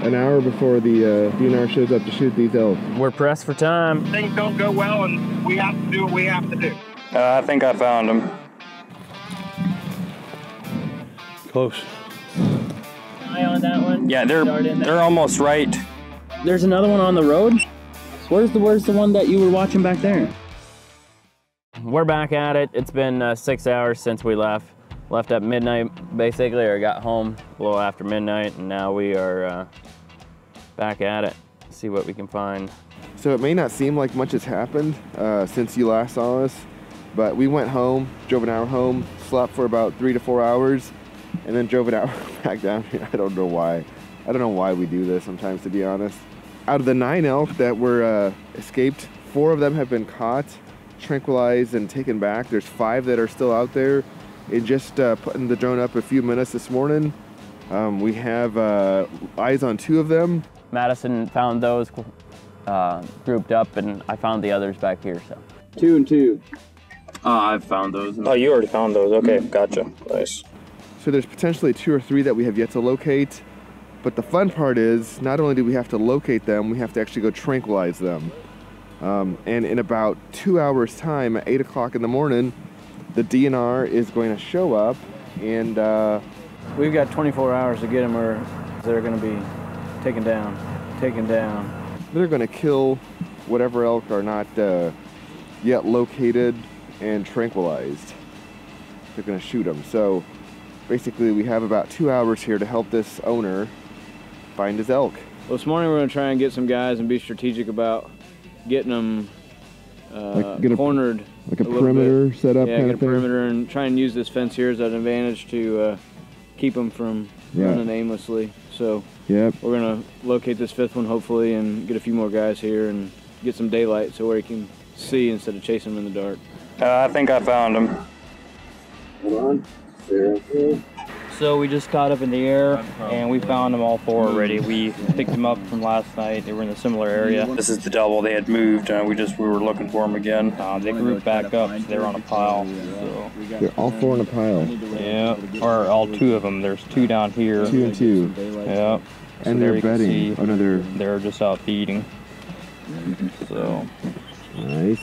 an hour before the DNR shows up to shoot these elk. We're pressed for time. Things don't go well, and we have to do what we have to do. I think I found them. Close. Eye on that one. Yeah, they're almost right. There's another one on the road. Where's the one that you were watching back there? We're back at it. It's been 6 hours since we left. Left at midnight, basically, or got home a little after midnight, and now we are back at it. See what we can find. So it may not seem like much has happened since you last saw us, but we went home, drove an hour home, slept for about 3 to 4 hours, and then drove an hour back down here. I don't know why. I don't know why we do this sometimes, to be honest. Out of the 9 elk that were escaped, 4 of them have been caught, tranquilized, and taken back. There's 5 that are still out there. And just putting the drone up a few minutes this morning, we have eyes on 2 of them. Madison found those grouped up, and I found the others back here. So 2 and 2. I've found those. Oh, you already found those. Okay, gotcha. Nice. So there's potentially 2 or 3 that we have yet to locate. But the fun part is, not only do we have to locate them, we have to actually go tranquilize them. And in about 2 hours time, at 8 o'clock in the morning, the DNR is going to show up, and We've got 24 hours to get them, or they're going to be taken down. They're going to kill whatever elk are not yet located and tranquilized. They're going to shoot them. So basically we have about 2 hours here to help this owner find his elk. Well, this morning we're going to try and get some guys and be strategic about getting them cornered. Like a perimeter set up, yeah, kind get a of thing? perimeter, and try and use this fence here as an advantage to keep them from running aimlessly. So yep, we're going to locate this 5th one hopefully and get a few more guys here and get some daylight so where he can see instead of chasing them in the dark. I think I found them. Hold on. There. So we just got up in the air and we found them all 4 already. We picked them up from last night. They were in a similar area. This is the double. They had moved. We were looking for them again. They grouped back up. So they were on a pile. So. they're all 4 in a pile. Yeah, or all 2 of them. There's 2 down here. 2 and 2. Yeah. And so they're bedding. Oh no, they're just out feeding. So. Nice.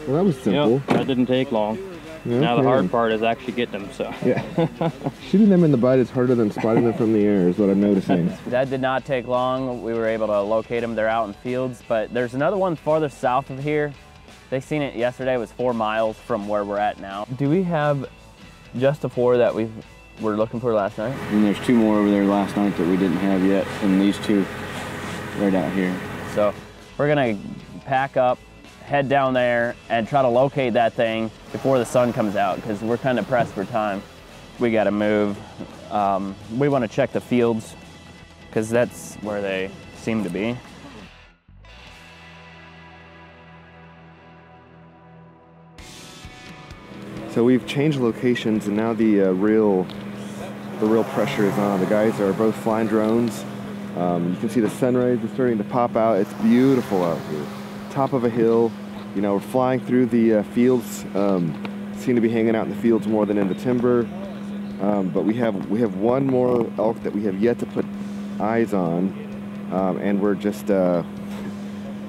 Well, that was simple. Yep, that didn't take long. Okay. Now the hard part is actually getting them, so. Yeah. Shooting them in the butt is harder than spotting them from the air, is what I'm noticing. That did not take long. We were able to locate them. They're out in fields, but there's another one farther south of here. They seen it yesterday. It was 4 miles from where we're at now. Do we have just the 4 that we were looking for last night? And there's 2 more over there last night that we didn't have yet, and these 2 right out here. So we're gonna pack up, head down there, and try to locate that thing before the sun comes out, because we're kind of pressed for time. We gotta move. We want to check the fields, because that's where they seem to be. So we've changed locations, and now the real pressure is on. The guys are both flying drones. You can see the sunrise is starting to pop out. It's beautiful out here. Top of a hill. You know, we're flying through the fields. Seem to be hanging out in the fields more than in the timber. But we have 1 more elk that we have yet to put eyes on, and we're just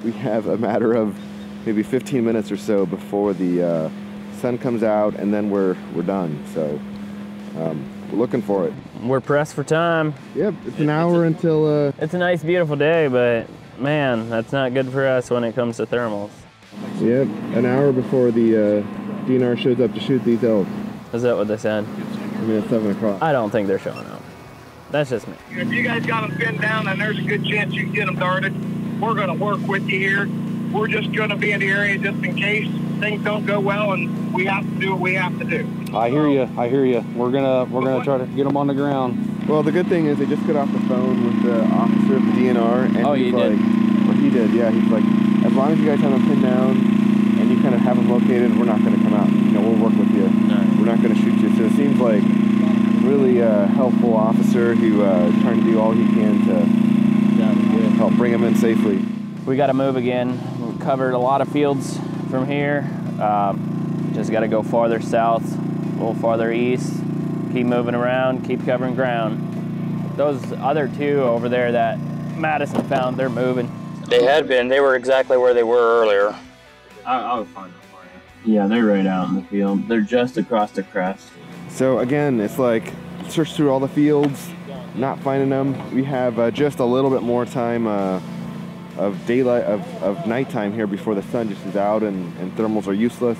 we have a matter of maybe 15 minutes or so before the sun comes out, and then we're done. So we're looking for it. We're pressed for time. Yep, it's an hour until. It's a nice, beautiful day, but man, that's not good for us when it comes to thermals. Yep, an hour before the DNR shows up to shoot these elk. Is that what they said? I mean, it's 7 o'clock. I don't think they're showing up. That's just me. If you guys got them pinned down, and there's a good chance you can get them darted, we're going to work with you here. We're just going to be in the area just in case things don't go well, and we have to do what we have to do. I hear you. We're gonna try to get them on the ground. Well, the good thing is they just got off the phone with the officer of the DNR, and Oh, he's you like, did? Well, he did, yeah. He's like, as long as you guys have them pinned down and you kind of have them located, we're not going to come out. You know, we'll work with you. Nice. We're not going to shoot you. So it seems like really helpful officer who trying to do all he can to help bring them in safely. We got to move again. We've covered a lot of fields from here. Just got to go farther south, a little farther east. Keep moving around, keep covering ground. those other two over there that Madison found, they're moving. They had been. They were exactly where they were earlier. I'll find them for you. Yeah, they're right out in the field. They're just across the crest. So again, it's like search through all the fields, not finding them. We have just a little bit more time of daylight, of nighttime here before the sun just is out and thermals are useless.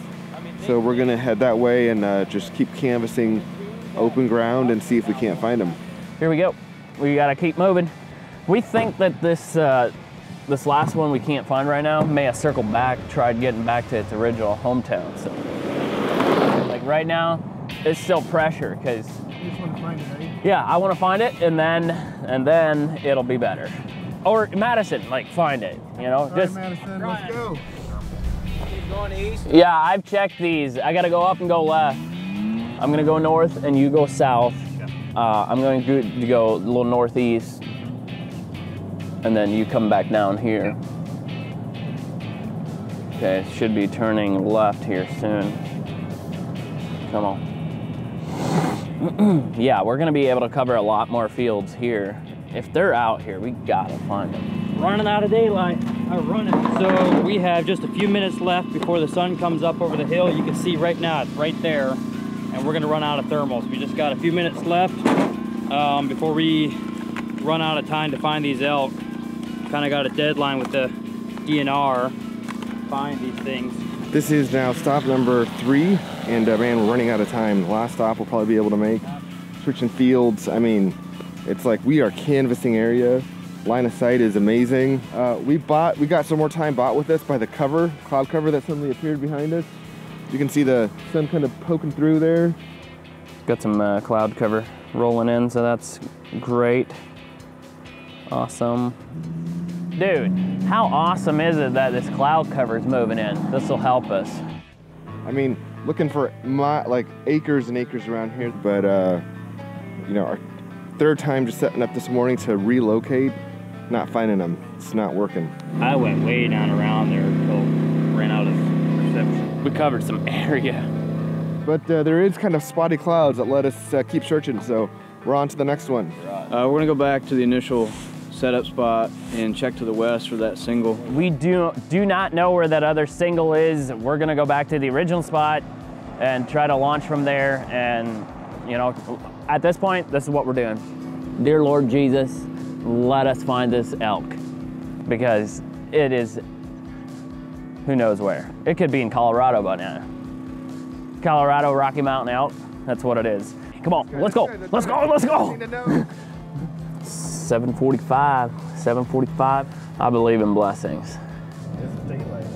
So we're gonna head that way and just keep canvassing open ground and see if we can't find them. Here we go. We gotta keep moving. We think that this last one we can't find right now may have circled back, tried getting back to its original hometown. So, like right now, it's still pressure because. You just want to find it, right? Yeah, I want to find it, and then it'll be better. Or Madison, like find it, you know. All just. right, Madison, let's go. Keep going east. Yeah, I've checked these. I gotta go up and go left. I'm gonna go north, and you go south. I'm going to go a little northeast, and then you come back down here. Okay, should be turning left here soon. Come on. Yeah, we're gonna be able to cover a lot more fields here. If they're out here, we gotta find them. Running out of daylight. I'm running. So we have just a few minutes left before the sun comes up over the hill. You can see right now it's right there, and we're gonna run out of thermals. We just got a few minutes left before we run out of time to find these elk. Kind of got a deadline with the DNR to find these things. This is now stop number 3, and man, we're running out of time. The last stop we'll probably be able to make. Switching fields, I mean, it's like we are canvassing area. Line of sight is amazing. We got some more time bought with us by the cloud cover that suddenly appeared behind us. You can see the sun kind of poking through there. Got some cloud cover rolling in, so that's great. Awesome. Dude, how awesome is it that this cloud cover is moving in? This will help us. I mean, looking for like acres and acres around here, but you know, our third time just setting up this morning to relocate, not finding them. It's not working. I went way down around there until ran out of perception. We covered some area. But there is kind of spotty clouds that let us keep searching, so we're on to the next one. We're gonna go back to the initial setup spot and check to the west for that single. We do not know where that other single is. We're gonna go back to the original spot and try to launch from there. And you know, at this point, this is what we're doing. Dear Lord Jesus, let us find this elk, because it is, who knows where. It could be in Colorado by now. Colorado Rocky Mountain elk, that's what it is. Come on, let's go, let's go, let's go. 7:45. I believe in blessings.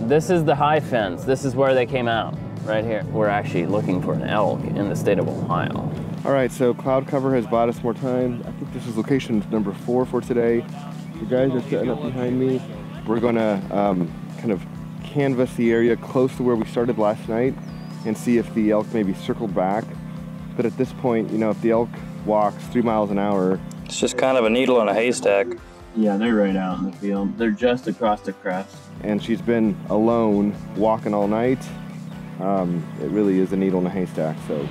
This is the high fence. This is where they came out, right here. We're actually looking for an elk in the state of Ohio. All right, so cloud cover has bought us more time. I think this is location number 4 for today. The guys are setting up behind me. We're gonna kind of canvass the area close to where we started last night and see if the elk maybe circled back. But at this point, you know, if the elk walks 3 miles an hour, It's just kind of a needle in a haystack. Yeah, they're right out in the field. They're just across the crest. and she's been alone walking all night, it really is a needle in a haystack. So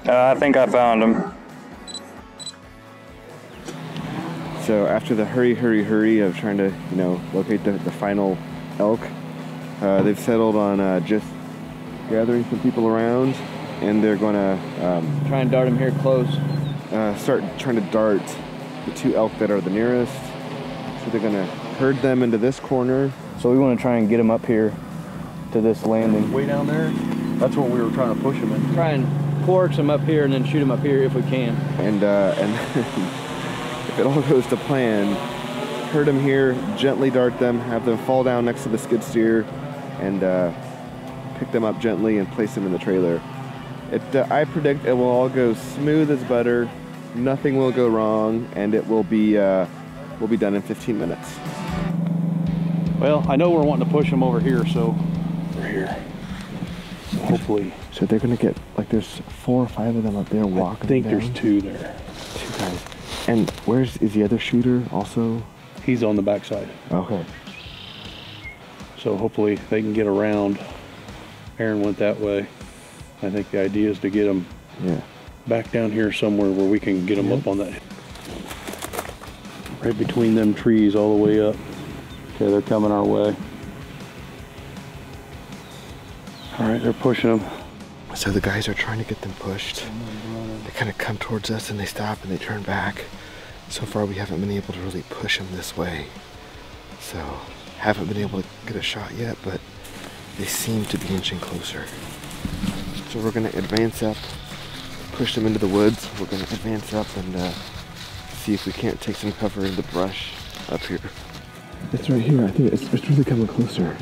I think I found him. So after the hurry of trying to, locate the final elk, they've settled on just gathering some people around, and they're gonna Try and dart him here close. start trying to dart the 2 elk that are the nearest. So they're gonna herd them into this corner. So we want to try and get him up here to this landing. Way down there? That's what we were trying to push him in. Try and coax him up here and then shoot him up here if we can. And if it all goes to plan, herd them here, gently dart them, have them fall down next to the skid steer, and pick them up gently and place them in the trailer. I predict it will all go smooth as butter, nothing will go wrong, and it will be done in 15 minutes. Well, I know we're wanting to push him over here, so we're here. So hopefully. So they're gonna get, there's 4 or 5 of them up there walking. I think down. there's 2 there. 2 guys. And is the other shooter also? He's on the backside. Okay. So hopefully they can get around. Aaron went that way. I think the idea is to get them back down here somewhere where we can get them up on that. Right between them trees all the way up. Okay, they're coming our way. All right, they're pushing them. So the guys are trying to get them pushed. They kind of come towards us and they stop and they turn back. So far we haven't been able to really push them this way. So haven't been able to get a shot yet, but they seem to be inching closer. So we're gonna advance up, push them into the woods. We're gonna advance up and see if we can't take some cover in the brush up here. It's right here. I think it's really coming closer.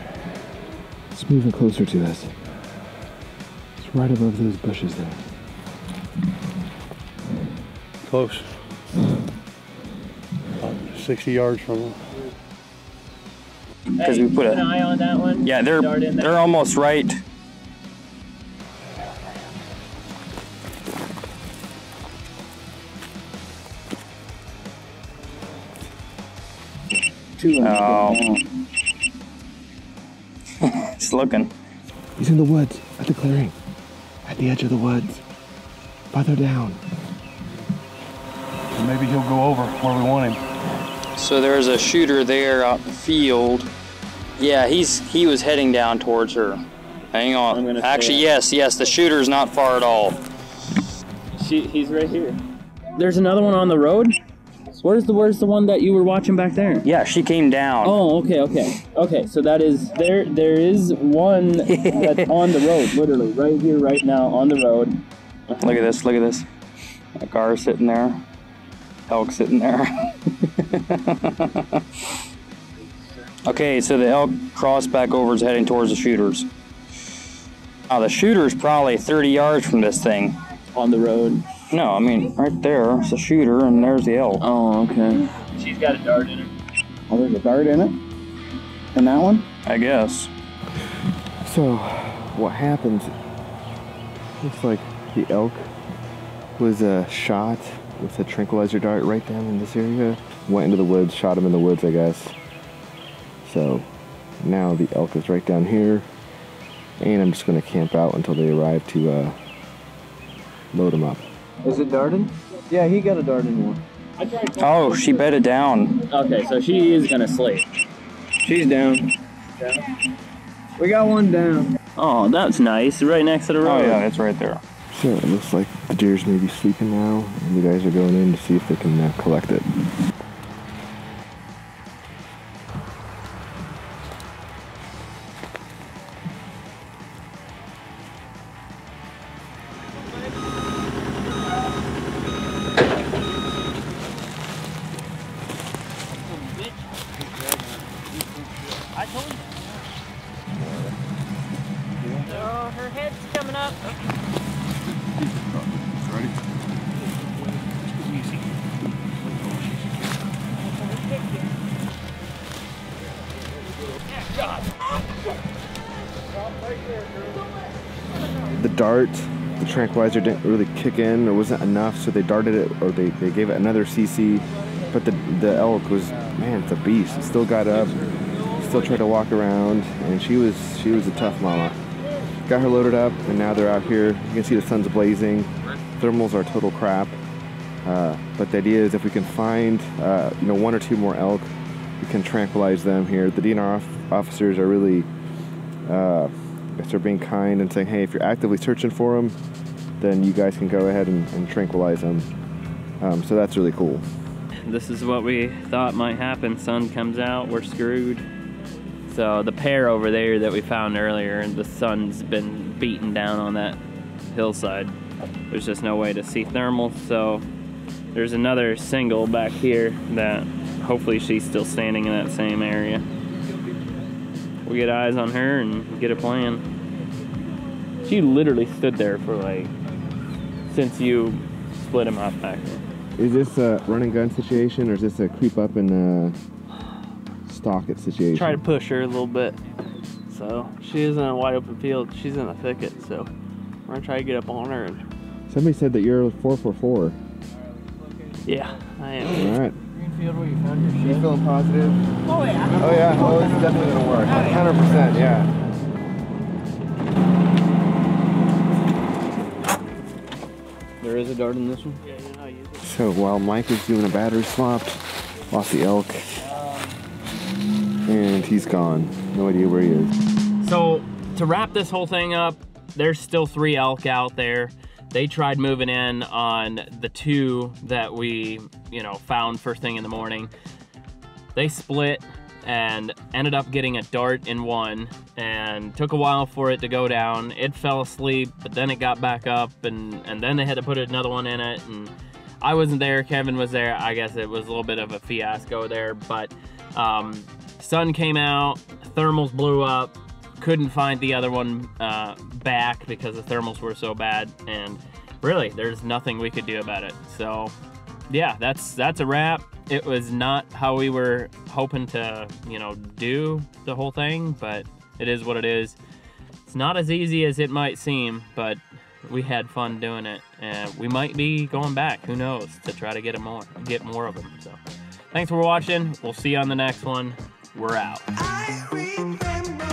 It's moving closer to us. It's right above those bushes there. Close. About 60 yards from them. Because we put an eye on that one. Yeah, they're almost right. Oh. It's looking. He's in the woods, at the clearing. At the edge of the woods. Farther down. Maybe he'll go over where we want him. So there's a shooter there out in the field. Yeah, he was heading down towards her. Hang on. Actually, yes, the shooter's not far at all. He's right here. There's another one on the road? Where's the one that you were watching back there? Yeah, she came down. Oh, okay. So that is there is one that's on the road, literally right here, right now on the road. Look at this. A car sitting there. Elk sitting there. Okay, so the elk crossed back over, is heading towards the shooters. Now the shooter's probably 30 yards from this thing. On the road. No, I mean right there's the shooter and there's the elk. Oh, okay. She's got a dart in her. Oh, there's a dart in it? In that one? I guess. So what happened, looks like the elk was shot with a tranquilizer dart right down in this area. Went into the woods, shot him in the woods, I guess. So now the elk is right down here, and I'm just gonna camp out until they arrive to load him up. Is it darting? Yeah, he got a dart in one. Oh, she bedded down. Okay, so she is gonna sleep. She's down. We got one down. Oh, that's nice. Right next to the road. Oh yeah, it's right there. So it looks like the deer's maybe sleeping now, and the guys are going in to see if they can collect it. I told you. Oh, her head's coming up. Ready? The dart, the tranquilizer didn't really kick in, or wasn't enough, so they darted it, or they gave it another CC. But the elk was, man, it's a beast. It still got up, still tried to walk around, and she was a tough mama. Got her loaded up, and now they're out here. You can see the sun's blazing. Thermals are total crap. But the idea is if we can find, one or two more elk, we can tranquilize them here. The DNR officers are really, I guess they're being kind and saying, hey, if you're actively searching for them, then you guys can go ahead and tranquilize them. So that's really cool. This is what we thought might happen. Sun comes out, we're screwed. So the pair over there that we found earlier, and the sun's been beaten down on that hillside. There's just no way to see thermals, so there's another single back here that hopefully she's still standing in that same area. We'll get eyes on her and get a plan. She literally stood there for since you split him up back there. Is this a run and gun situation, or is this a creep up and stalk it situation? Try to push her a little bit. So she is in a wide open field. She's in a thicket, so we're gonna try to get up on her. Somebody said that you're 444. Yeah, I am. All right. Greenfield, where you found your shit? You feeling positive? Oh yeah. Oh yeah. Oh, this is definitely gonna work. 100%. Yeah. There is a dart in this one? Yeah, you know how to use it. So while Mike is doing a battery swap, lost the elk, and he's gone. No idea where he is. So to wrap this whole thing up, there's still 3 elk out there. They tried moving in on the 2 that we, found first thing in the morning. They split and ended up getting a dart in one, and took a while for it to go down. It fell asleep, but then it got back up, and then they had to put another one in it. And I wasn't there, Kevin was there. I guess it was a little bit of a fiasco there, but sun came out, thermals blew up, couldn't find the other one back because the thermals were so bad, and really there's nothing we could do about it. So yeah, that's a wrap. It was not how we were hoping to do the whole thing, but it is what it is. It's not as easy as it might seem, but we had fun doing it, and we might be going back, who knows, to try to get more of them. So thanks for watching. We'll see you on the next one. We're out. I remember